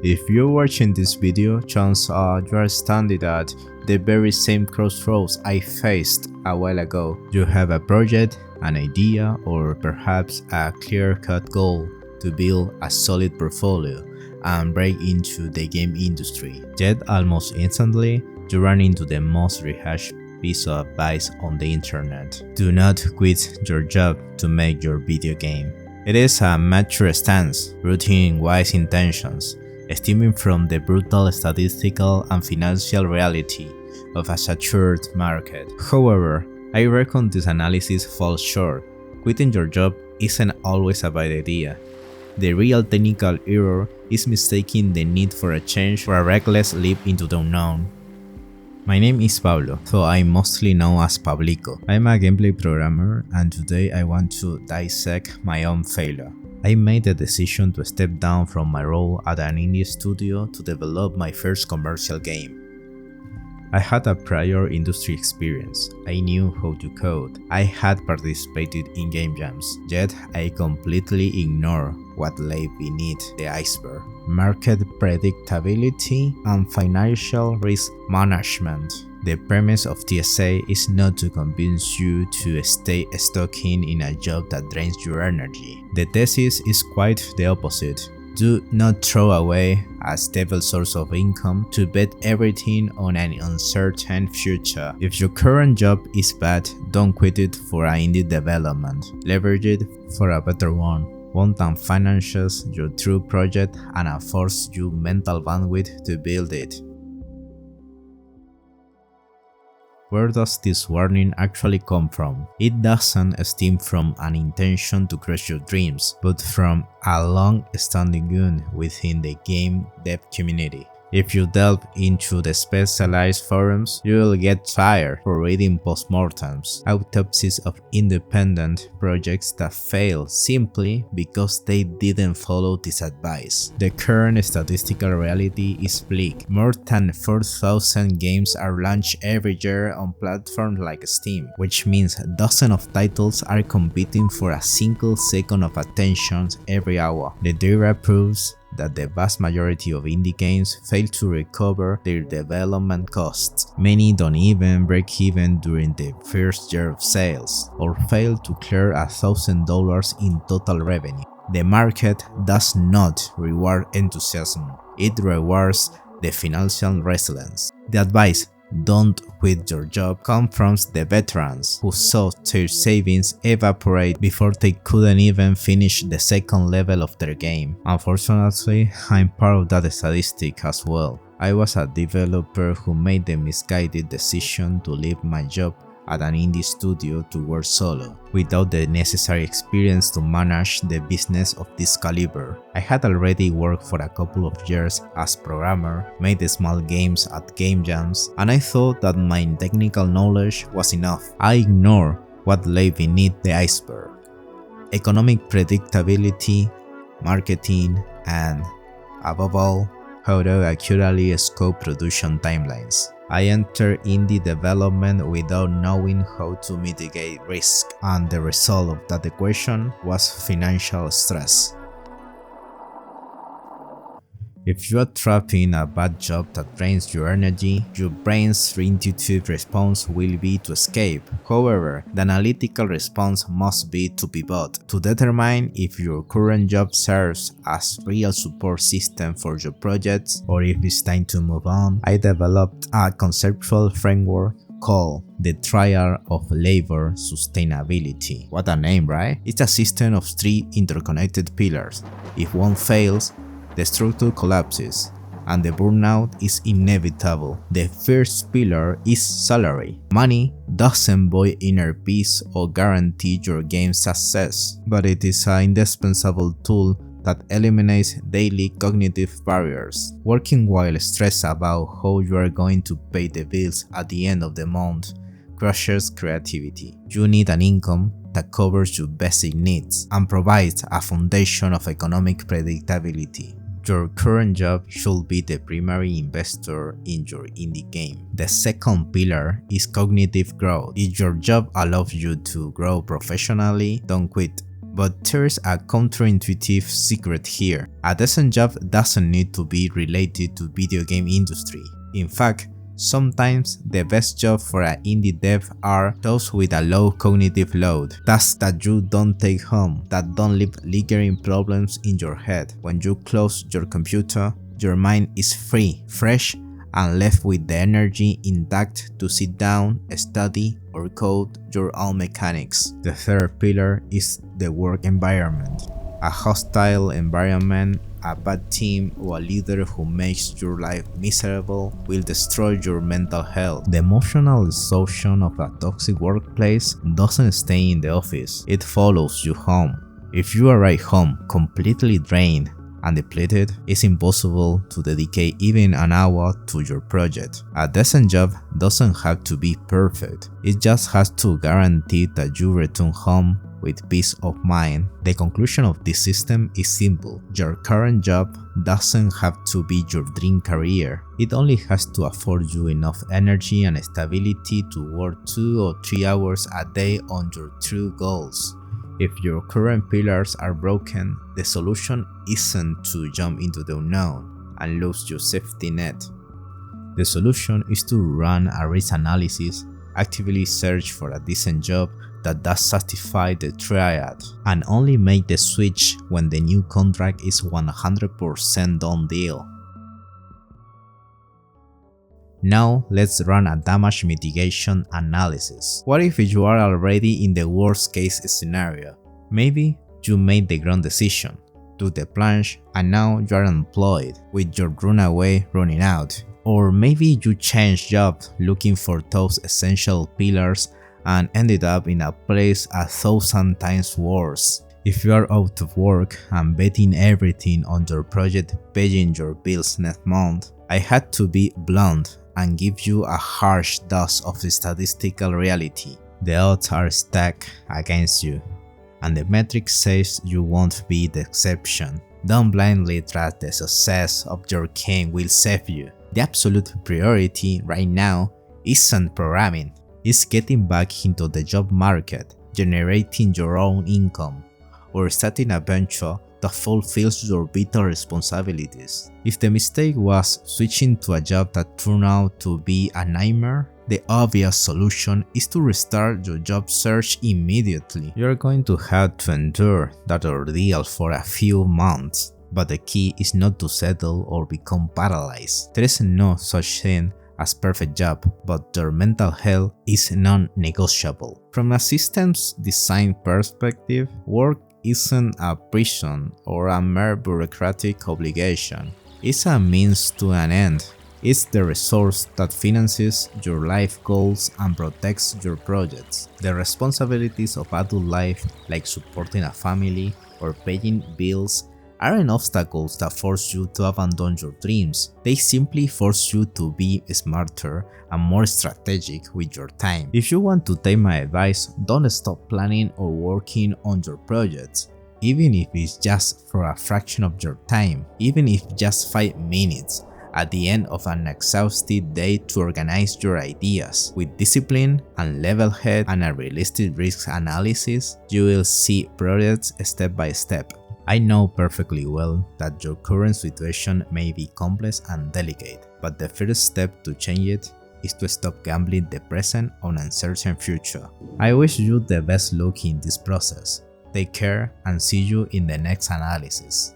If you're watching this video, chances are you are standing at the very same crossroads I faced a while ago. You have a project, an idea, or perhaps a clear-cut goal to build a solid portfolio and break into the game industry. Yet almost instantly, you run into the most rehashed piece of advice on the internet. Do not quit your job to make your video game. It is a mature stance, rooted in wise intentions, stemming from the brutal statistical and financial reality of a saturated market. However, I reckon this analysis falls short. Quitting your job isn't always a bad idea. The real technical error is mistaking the need for a change for a reckless leap into the unknown. My name is Pablo, so I'm mostly known as Pablico. I'm a gameplay programmer, and today I want to dissect my own failure. I made the decision to step down from my role at an indie studio to develop my first commercial game. I had a prior industry experience. I knew how to code. I had participated in game jams, yet I completely ignored what lay beneath the iceberg: market predictability and financial risk management. The premise of TSA is not to convince you to stay stuck in a job that drains your energy. The thesis is quite the opposite. Do not throw away a stable source of income to bet everything on an uncertain future. If your current job is bad, don't quit it for an indie development. Leverage it for a better one that finances your true project and affords you mental bandwidth to build it. Where does this warning actually come from? It doesn't stem from an intention to crush your dreams, but from a long-standing wound within the game dev community. If you delve into the specialized forums, you will get tired for reading postmortems, autopsies of independent projects that fail simply because they didn't follow this advice. The current statistical reality is bleak. More than 4,000 games are launched every year on platforms like Steam, which means dozens of titles are competing for a single second of attention every hour. The data proves that the vast majority of indie games fail to recover their development costs. Many don't even break even during the first year of sales, or fail to clear $1,000 in total revenue. The market does not reward enthusiasm, it rewards the financial resilience. The advice, "Don't quit your job," comes from the veterans who saw their savings evaporate before they couldn't even finish the second level of their game. Unfortunately, I'm part of that statistic as well. I was a developer who made the misguided decision to leave my job at an indie studio to work solo, without the necessary experience to manage the business of this caliber. I had already worked for a couple of years as programmer, made small games at game jams, and I thought that my technical knowledge was enough. I ignored what lay beneath the iceberg: economic predictability, marketing, and, above all, how to accurately scope production timelines. I entered indie development without knowing how to mitigate risk, and the result of that equation was financial stress. If you are trapped in a bad job that drains your energy, your brain's intuitive response will be to escape. However, the analytical response must be to pivot, to determine if your current job serves as real support system for your projects or if it's time to move on. I developed a conceptual framework called the Triad of Labor Sustainability. What a name, right? It's a system of 3 interconnected pillars. If one fails, the structure collapses, and the burnout is inevitable. The first pillar is salary. Money doesn't buy inner peace or guarantee your game's success, but it is an indispensable tool that eliminates daily cognitive barriers. Working while stressed about how you are going to pay the bills at the end of the month crushes creativity. You need an income that covers your basic needs and provides a foundation of economic predictability. Your current job should be the primary investor in your indie game. The second pillar is cognitive growth. If your job allows you to grow professionally, don't quit. But there's a counterintuitive secret here. A decent job doesn't need to be related to video game industry. In fact, sometimes the best job for an indie dev are those with a low cognitive load, tasks that you don't take home, that don't leave lingering problems in your head. When you close your computer, your mind is free, fresh, and left with the energy intact to sit down, study, or code your own mechanics. The third pillar is the work environment. A hostile environment, a bad team, or a leader who makes your life miserable will destroy your mental health. The emotional exhaustion of a toxic workplace doesn't stay in the office, it follows you home. If you arrive home completely drained and depleted, it's impossible to dedicate even an hour to your project. A decent job doesn't have to be perfect, it just has to guarantee that you return home with peace of mind. The conclusion of this system is simple. Your current job doesn't have to be your dream career. It only has to afford you enough energy and stability to work 2 or 3 hours a day on your true goals. If your current pillars are broken, the solution isn't to jump into the unknown and lose your safety net. The solution is to run a risk analysis, actively search for a decent job that does satisfy the triad, and only make the switch when the new contract is 100% done deal. Now let's run a damage mitigation analysis. What if you are already in the worst case scenario? Maybe you made the wrong decision, took the plunge, and now you are unemployed, with your runaway running out. Or maybe you changed jobs looking for those essential pillars and ended up in a place 1,000 times worse. If you are out of work and betting everything on your project paying your bills next month, I had to be blunt and give you a harsh dose of statistical reality. The odds are stacked against you, and the metric says you won't be the exception. Don't blindly trust the success of your game will save you. The absolute priority right now isn't programming, it's getting back into the job market, generating your own income, or starting a venture that fulfills your vital responsibilities. If the mistake was switching to a job that turned out to be a nightmare, the obvious solution is to restart your job search immediately. You're going to have to endure that ordeal for a few months, but the key is not to settle or become paralyzed. There is no such thing as perfect job, but your mental health is non-negotiable. From a systems design perspective, work isn't a prison or a mere bureaucratic obligation. It's a means to an end. It's the resource that finances your life goals and protects your projects. The responsibilities of adult life, like supporting a family or paying bills, aren't obstacles that force you to abandon your dreams. They simply force you to be smarter and more strategic with your time. If you want to take my advice, don't stop planning or working on your projects, even if it's just for a fraction of your time, even if just 5 minutes at the end of an exhaustive day to organize your ideas. With discipline and level head and a realistic risk analysis, you will see progress step by step. I know perfectly well that your current situation may be complex and delicate, but the first step to change it is to stop gambling the present on an uncertain future. I wish you the best luck in this process. Take care and see you in the next analysis.